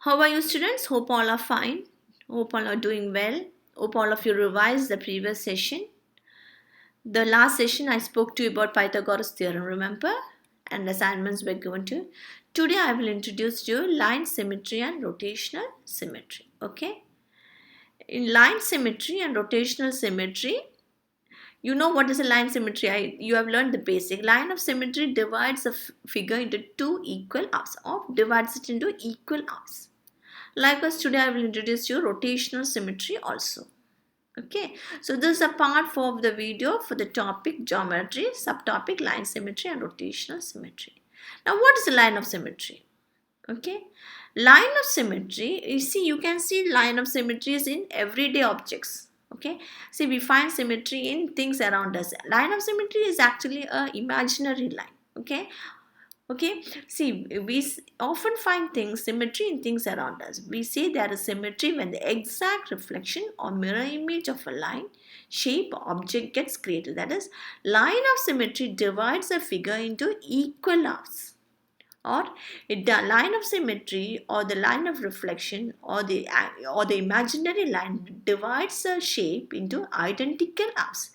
How are you, students? Hope all are fine. Hope all are doing well. Hope all of you revised the previous session. The last session I spoke to you about Pythagoras theorem, remember? And assignments were given to you. Today I will introduce you line symmetry and rotational symmetry. Okay? In line symmetry and rotational symmetry, you know what is a line symmetry? You have learned the basic. Line of symmetry divides a figure into two equal halves or divides it into equal halves. Likewise, today I will introduce you rotational symmetry also. Okay, so this is a part 4 of the video for the topic geometry, subtopic line symmetry and rotational symmetry. Now, what is the line of symmetry? Okay, line of symmetry, you can see line of symmetry is in everyday objects. Okay, see, we find symmetry in things around us. Line of symmetry is actually a imaginary line. Okay, see, we often find symmetry in things around us. We say there is symmetry when the exact reflection or mirror image of a line, shape, or object gets created. That is, line of symmetry divides a figure into equal halves. Or the line of symmetry or the line of reflection or the imaginary line divides a shape into identical halves.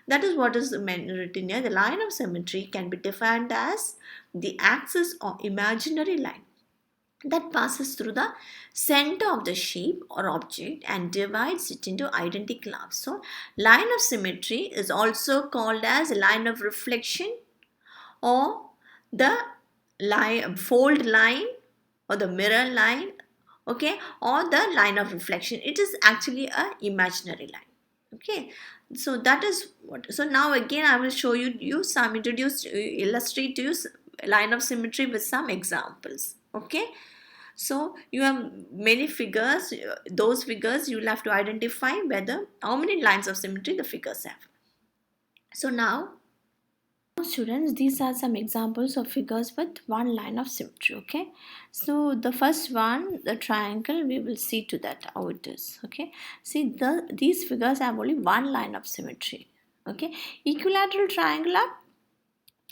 That is what is written here. The line of symmetry can be defined as the axis or imaginary line that passes through the center of the shape or object and divides it into identical halves. So, line of symmetry is also called as line of reflection or the fold line or the mirror line, okay, or the line of reflection. It is actually a imaginary line. Okay, so that is what. So now again I will show you some illustrate to you line of symmetry with some examples. Okay, so you have many figures. Those figures you will have to identify whether how many lines of symmetry the figures have. So now, students, these are some examples of figures with one line of symmetry. Okay, so the first one, the triangle, we will see to that how it is. Okay, see, these figures have only one line of symmetry. Okay, equilateral triangle have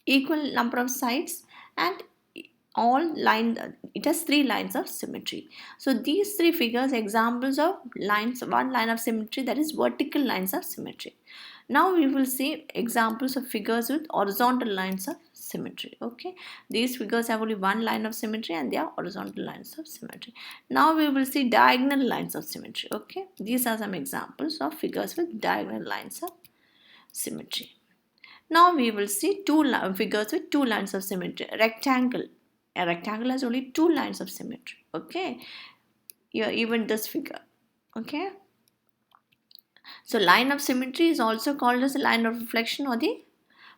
equal number of sides and all line, it has three lines of symmetry. So these three figures examples of lines, one line of symmetry, that is vertical lines of symmetry. Now we will see examples of figures with horizontal lines of symmetry. Okay, these figures have only one line of symmetry and they are horizontal lines of symmetry. Now we will see diagonal lines of symmetry. Okay, these are some examples of figures with diagonal lines of symmetry. Now we will see figures with two lines of symmetry. Rectangle. A rectangle has only two lines of symmetry. Okay, yeah, even this figure. Okay, so line of symmetry is also called as a line of reflection or the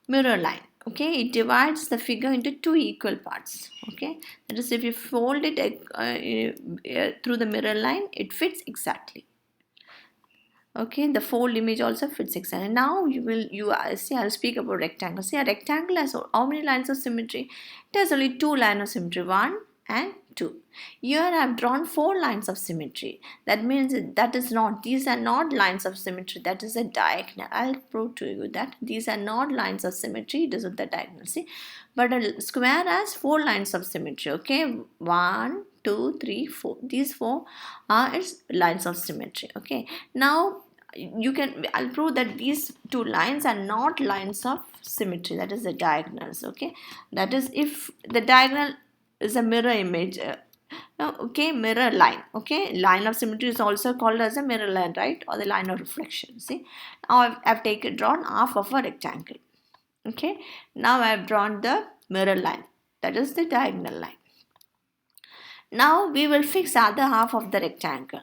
mirror line. Okay, it divides the figure into two equal parts. Okay, that is, if you fold it through the mirror line, it fits exactly. Okay, the fold image also fits exactly. Now see, I'll speak about rectangle. See, a rectangle has how many lines of symmetry? It has only two lines of symmetry, 1 and 2. Here I have drawn 4 lines of symmetry. That means these are not lines of symmetry, that is a diagonal. I'll prove to you that these are not lines of symmetry, it is with the diagonal. See, but a square has 4 lines of symmetry. Okay, 1, 2, 3, 4. These 4 are its lines of symmetry. Okay, now I'll prove that these two lines are not lines of symmetry, that is the diagonals. Okay, that is if the diagonal is a mirror image. Okay, mirror line. Okay, line of symmetry is also called as a mirror line, right, or the line of reflection. See, now I've drawn half of a rectangle. Okay, now I've drawn the mirror line, that is the diagonal line. Now we will fix other half of the rectangle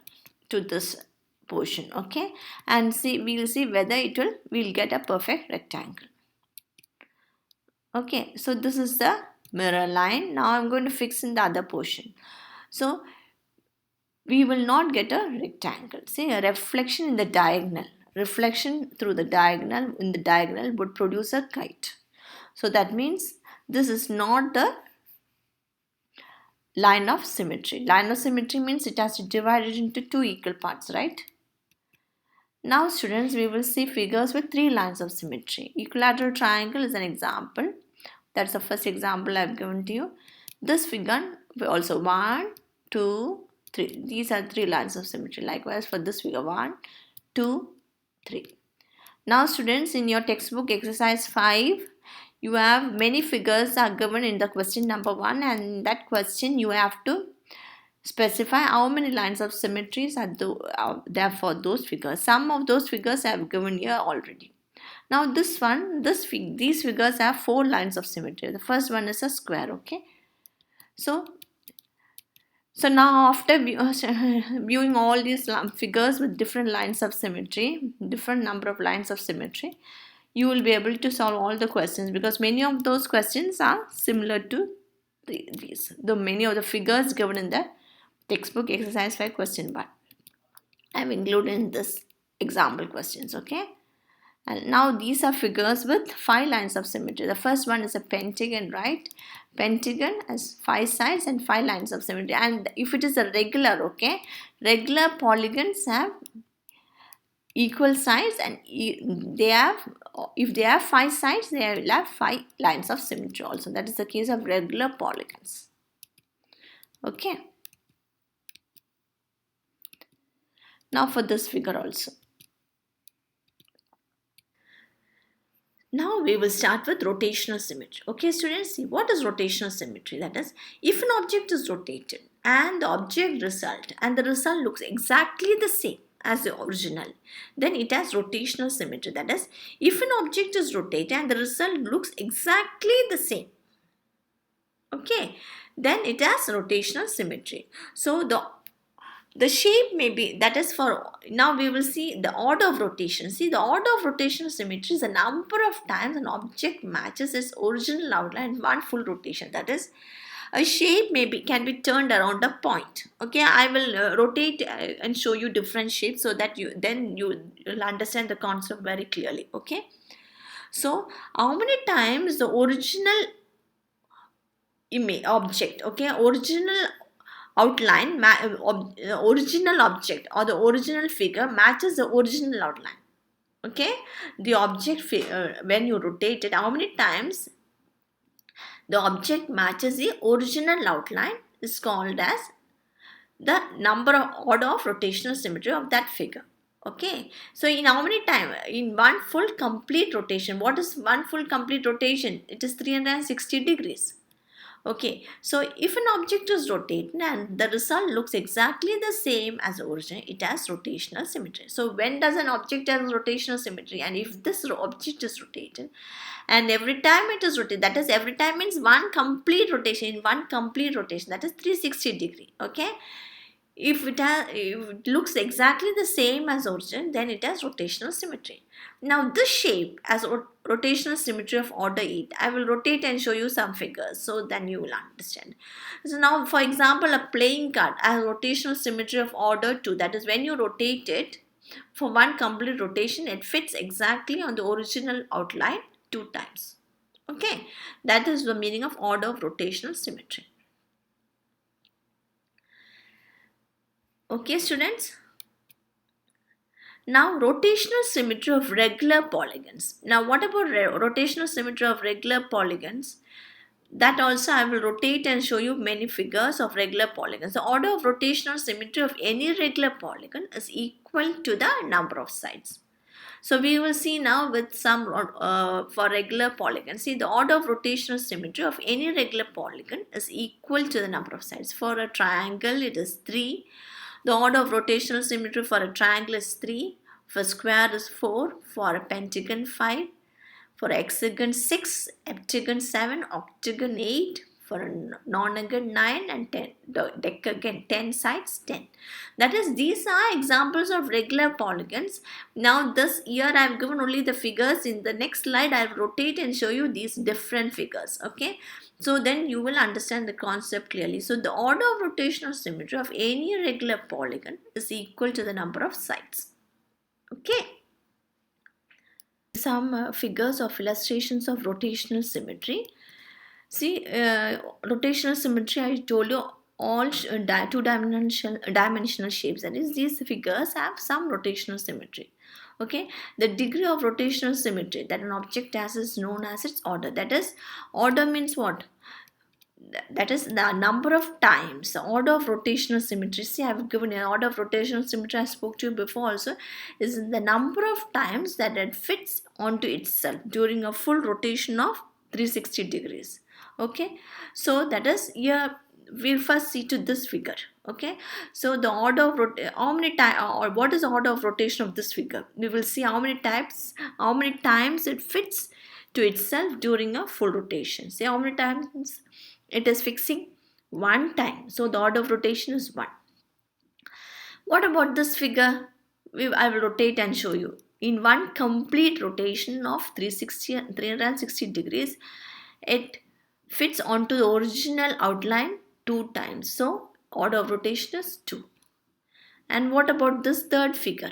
to this portion. Okay, and we'll see whether we'll get a perfect rectangle. Okay, so this is the mirror line. Now I'm going to fix in the other portion. So we will not get a rectangle. See, a reflection in the diagonal. Reflection through the diagonal in the diagonal would produce a kite. So that means this is not the line of symmetry. Line of symmetry means it has to divide it into two equal parts, right? Now students, we will see figures with three lines of symmetry. Equilateral triangle is an example. That's the first example I've given to you. This figure also 1, 2, 3. These are 3 lines of symmetry. Likewise for this figure, 1, 2, 3. Now students, in your textbook exercise 5, you have many figures are given in the question number 1, and in that question you have to specify how many lines of symmetries are there for those figures. Some of those figures I have given here already. Now these figures have 4 lines of symmetry. The first one is a square. Okay, so now after viewing all these figures with different lines of symmetry, different number of lines of symmetry, you will be able to solve all the questions, because many of those questions are similar to many of the figures given in the textbook exercise 5 question 1. I have included in this example questions. Okay, and now these are figures with 5 lines of symmetry. The first one is a pentagon, right? Pentagon has 5 sides and 5 lines of symmetry. And if it is a regular, okay, regular polygons have equal sides, and if they have 5 sides, they will have 5 lines of symmetry also. That is the case of regular polygons. Okay. Now for this figure also. Now we will start with rotational symmetry. Okay students, see what is rotational symmetry. That is, if an object is rotated and the result looks exactly the same as the original, then it has rotational symmetry. That is, if an object is rotated and the result looks exactly the same, okay, then it has rotational symmetry. So the shape may be, that is for, now we will see the order of rotation. See, the order of rotational symmetry is the number of times an object matches its original outline in one full rotation. That is, a shape can be turned around a point. Okay, I will rotate and show you different shapes, so that you'll understand the concept very clearly. Okay, so how many times the original object, okay, original outline, original object or the original figure matches the original outline. Okay, the object when you rotate it, how many times the object matches the original outline is called as the order of rotational symmetry of that figure. Okay, so in how many time, in one full complete rotation. What is one full complete rotation? It is 360 degrees. Okay, so if an object is rotated and the result looks exactly the same as the original, it has rotational symmetry. So when does an object have rotational symmetry? And if this object is rotated and every time it is rotated, that is, every time means one complete rotation, that is 360 degree. Okay, if it looks exactly the same as origin, then it has rotational symmetry. Now this shape has rotational symmetry of order 8. I will rotate and show you some figures, so then you will understand. So now, for example, a playing card has rotational symmetry of order 2. That is, when you rotate it for one complete rotation, it fits exactly on the original outline 2 times. Okay, that is the meaning of order of rotational symmetry. Okay students, now rotational symmetry of regular polygons. Now what about rotational symmetry of regular polygons? That also I will rotate and show you many figures of regular polygons. The order of rotational symmetry of any regular polygon is equal to the number of sides. So we will see now with some for regular polygons. See, the order of rotational symmetry of any regular polygon is equal to the number of sides. For a triangle it is 3. The order of rotational symmetry for a triangle is 3. For square is 4. For a pentagon 5. For hexagon 6. Heptagon 7. Octagon 8. For a nonagon 9 and 10. Decagon 10 sides 10. That is, these are examples of regular polygons. Now this year I have given only the figures. In the next slide I will rotate and show you these different figures. Okay. So then you will understand the concept clearly. So the order of rotational symmetry of any regular polygon is equal to the number of sides. Okay. Some figures of illustrations of rotational symmetry. See, rotational symmetry, I told you, all two-dimensional shapes. That is, these figures have some rotational symmetry. Okay, the degree of rotational symmetry that an object has is known as its order. That is, order means what? that is the number of times, the order of rotational symmetry. See, I have given an order of rotational symmetry, I spoke to you before also, is the number of times that it fits onto itself during a full rotation of 360 degrees. Okay, so that is here. We'll first see to this figure. Okay, so the order of how many times, or what is the order of rotation of this figure? We will see how many times it fits to itself during a full rotation. See how many times it is fixing? One time. So the order of rotation is 1. What about this figure? I will rotate and show you. In one complete rotation of 360 degrees, it fits onto the original outline 2 times. So order of rotation is 2. And what about this third figure?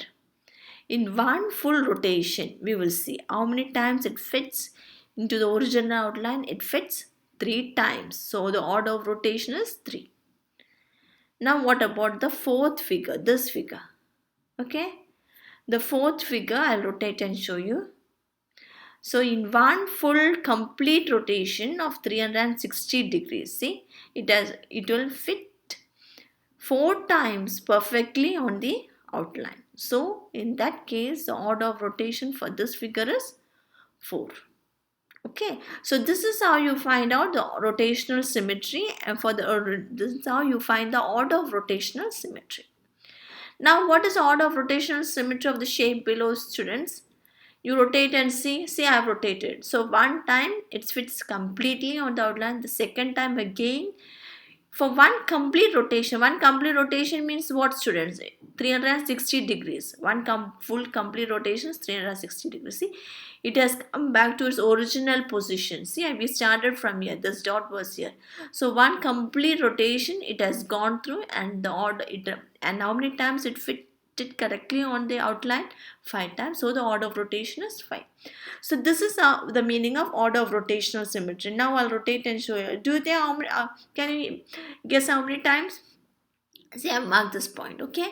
In one full rotation, we will see how many times it fits into the original outline. It fits 3 times. So the order of rotation is 3. Now what about the fourth figure, this figure? Okay, the fourth figure I'll rotate and show you. So in one full complete rotation of 360 degrees, see, it will fit 4 times perfectly on the outline. So in that case, the order of rotation for this figure is 4. Okay, so this is how you find out the rotational symmetry, and this is how you find the order of rotational symmetry. Now, what is the order of rotational symmetry of the shape below, students? You rotate and see I have rotated. So one time it fits completely on the outline. The second time again, for one complete rotation means what, students? 360 degrees. Full complete rotation is 360 degrees. See, it has come back to its original position. See, we started from here. This dot was here. So one complete rotation it has gone through, and the order and how many times it fitted correctly on the outline? 5 times. So the order of rotation is 5. So this is the meaning of order of rotational symmetry. Now I'll rotate and show you. Do they how many? Can you guess how many times? See, I've marked this point. Okay,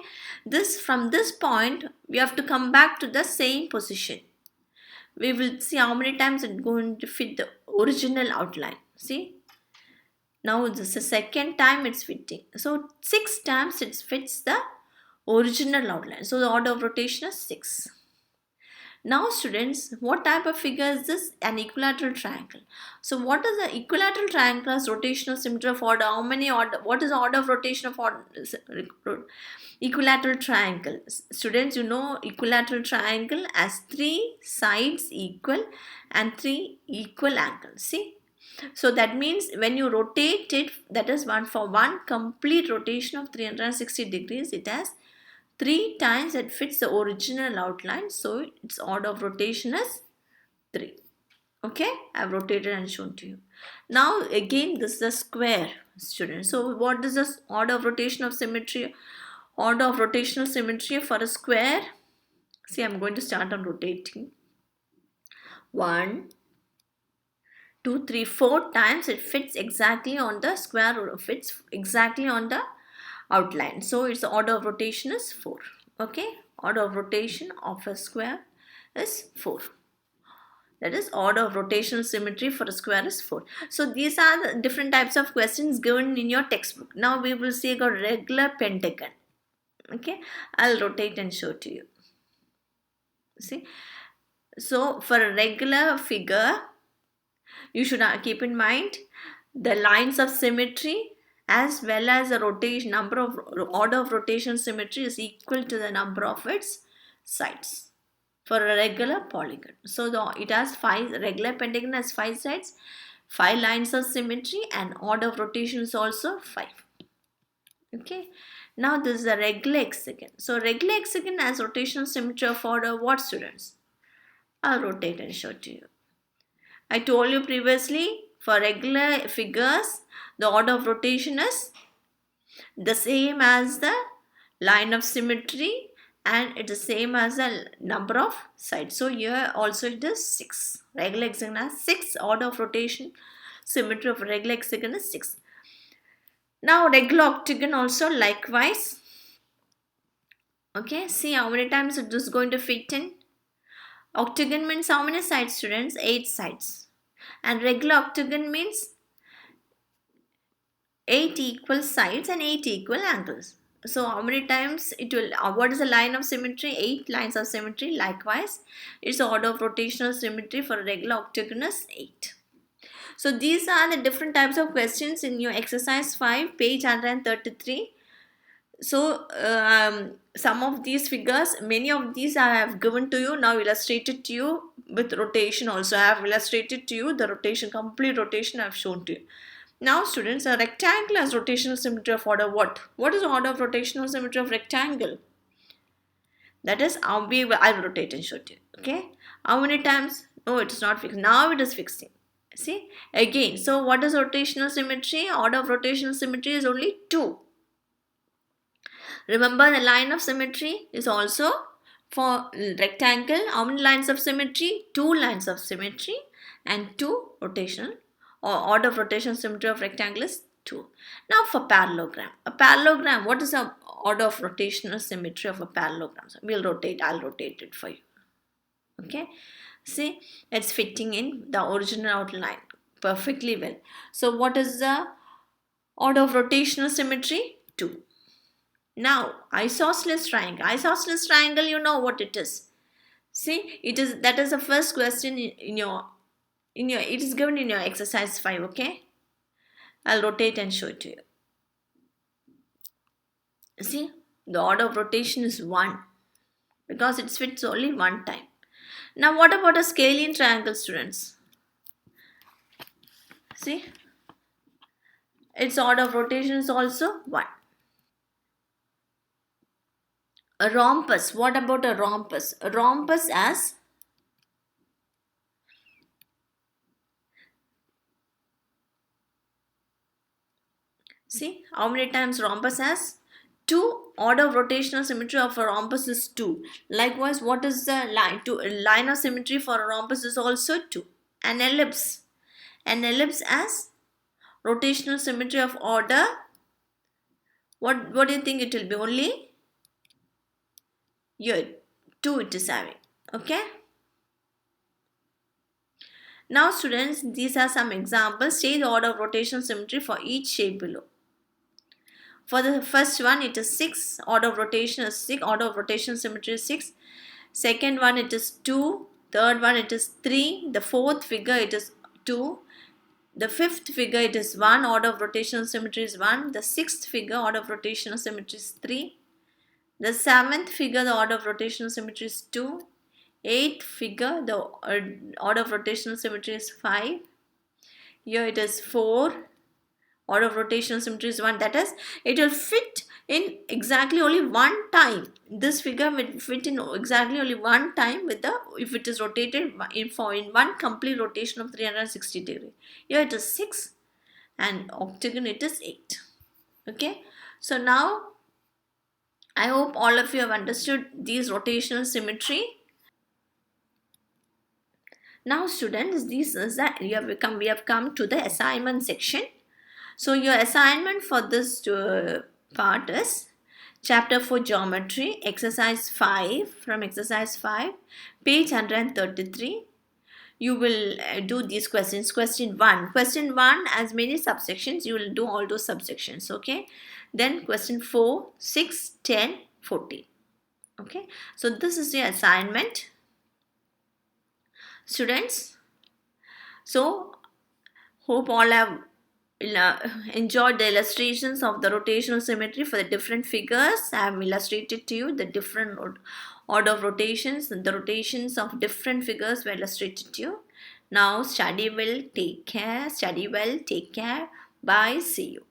from this point we have to come back to the same position. We will see how many times it's going to fit the original outline. See, now this is the second time it's fitting. So 6 times it fits the original outline. So the order of rotation is 6. Now students, what type of figure is this? An equilateral triangle. So what is the equilateral triangle's rotational symmetry of order? What is the order of rotation of equilateral triangle? Students, you know equilateral triangle as 3 sides equal and 3 equal angles. See? So that means when you rotate it, that is for one complete rotation of 360 degrees, it has 3 times it fits the original outline. So its order of rotation is 3. Okay, I have rotated and shown to you. Now again, this is a square, students. So what is the order of rotation of symmetry? Order of rotational symmetry for a square. See, I'm going to start on rotating. 1, 2, 3, 4 times it fits exactly on the square, fits exactly on the outline. So its order of rotation is 4. Okay, order of rotation of a square is 4. That is, order of rotational symmetry for a square is 4. So these are the different types of questions given in your textbook. Now we will see a regular pentagon. Okay, I'll rotate and show to you. See, so for a regular figure, you should keep in mind the lines of symmetry as well as the rotation order of rotation symmetry is equal to the number of its sides for a regular polygon. So it has 5, regular pentagon has 5 sides, 5 lines of symmetry, and order of rotation is also 5. Okay, now this is a regular hexagon. So regular hexagon has rotational symmetry of order what, students? I'll rotate and show to you. I told you previously, for regular figures, the order of rotation is the same as the line of symmetry, and it is same as the number of sides. So here also it is 6. Regular hexagon has 6. Order of rotation symmetry of regular hexagon is 6. Now regular octagon also likewise. Okay, see how many times it is going to fit in. Octagon means how many sides, students? 8 sides. And regular octagon means 8 equal sides and 8 equal angles. So how many times it will, what is the line of symmetry? 8 lines of symmetry. Likewise, its order of rotational symmetry for a regular octagon is 8. So these are the different types of questions in your exercise 5, page 133. So some of these figures, many of these I have given to you, now illustrated to you with rotation also. I have illustrated to you the rotation, complete rotation I have shown to you. Now students, a rectangle has rotational symmetry of order what? What is the order of rotational symmetry of rectangle? That is, I'll rotate and show you. Okay. How many times? No, it is not fixed. Now it is fixing. See? Again, so what is rotational symmetry? Order of rotational symmetry is only 2. Remember, the line of symmetry is also for rectangle. How many lines of symmetry? 2 lines of symmetry and 2 rotational, or order of rotation symmetry of rectangle is 2. Now for parallelogram. A parallelogram, what is the order of rotational symmetry of a parallelogram? So I'll rotate it for you. Okay. See, it's fitting in the original outline perfectly well. So what is the order of rotational symmetry? 2. Now, isosceles triangle. Isosceles triangle, you know what it is. See, that is the first question in your it is given in your exercise 5, okay? I'll rotate and show it to you. See, the order of rotation is 1 because it fits only one time. Now, what about a scalene triangle, students? See, its order of rotation is also 1. A rhombus. What about a rhombus? A rhombus has see how many times rhombus has 2. Order of rotational symmetry of a rhombus is 2. Likewise, what is the line of symmetry for a rhombus is also 2. An ellipse. An ellipse has rotational symmetry of order. What do you think it will be? Only here 2 it is having. Okay. Now students, these are some examples. Say the order of rotational symmetry for each shape below. For the first one, it is 6. Order of rotation is 6. Order of rotation symmetry is 6. Second one, it is 2. Third one, it is 3. The fourth figure, it is 2. The fifth figure, it is 1. Order of rotational symmetry is 1. The sixth figure, order of rotational symmetry is 3. The seventh figure, the order of rotational symmetry is 2. Eighth figure, the order of rotational symmetry is 5. Here it is 4. Order of rotational symmetry is 1. That is, it will fit in exactly only one time. This figure will fit in exactly only one time with the, if it is rotated in one complete rotation of 360 degree. Here it is 6 and octagon it is 8. Okay. So now I hope all of you have understood these rotational symmetry. Now students, this is that we have come to the assignment section. So your assignment for this part is chapter 4 geometry, exercise 5, from exercise 5, page 133. You will do these questions. Question 1, as many subsections, you will do all those subsections. Okay. Then question 4, 6, 10, 14. Okay. So this is your assignment, students. So hope all have enjoyed the illustrations of the rotational symmetry for the different figures. I have illustrated to you the different order of rotations, and the rotations of different figures were illustrated to you. Now study well, take care. Bye, see you.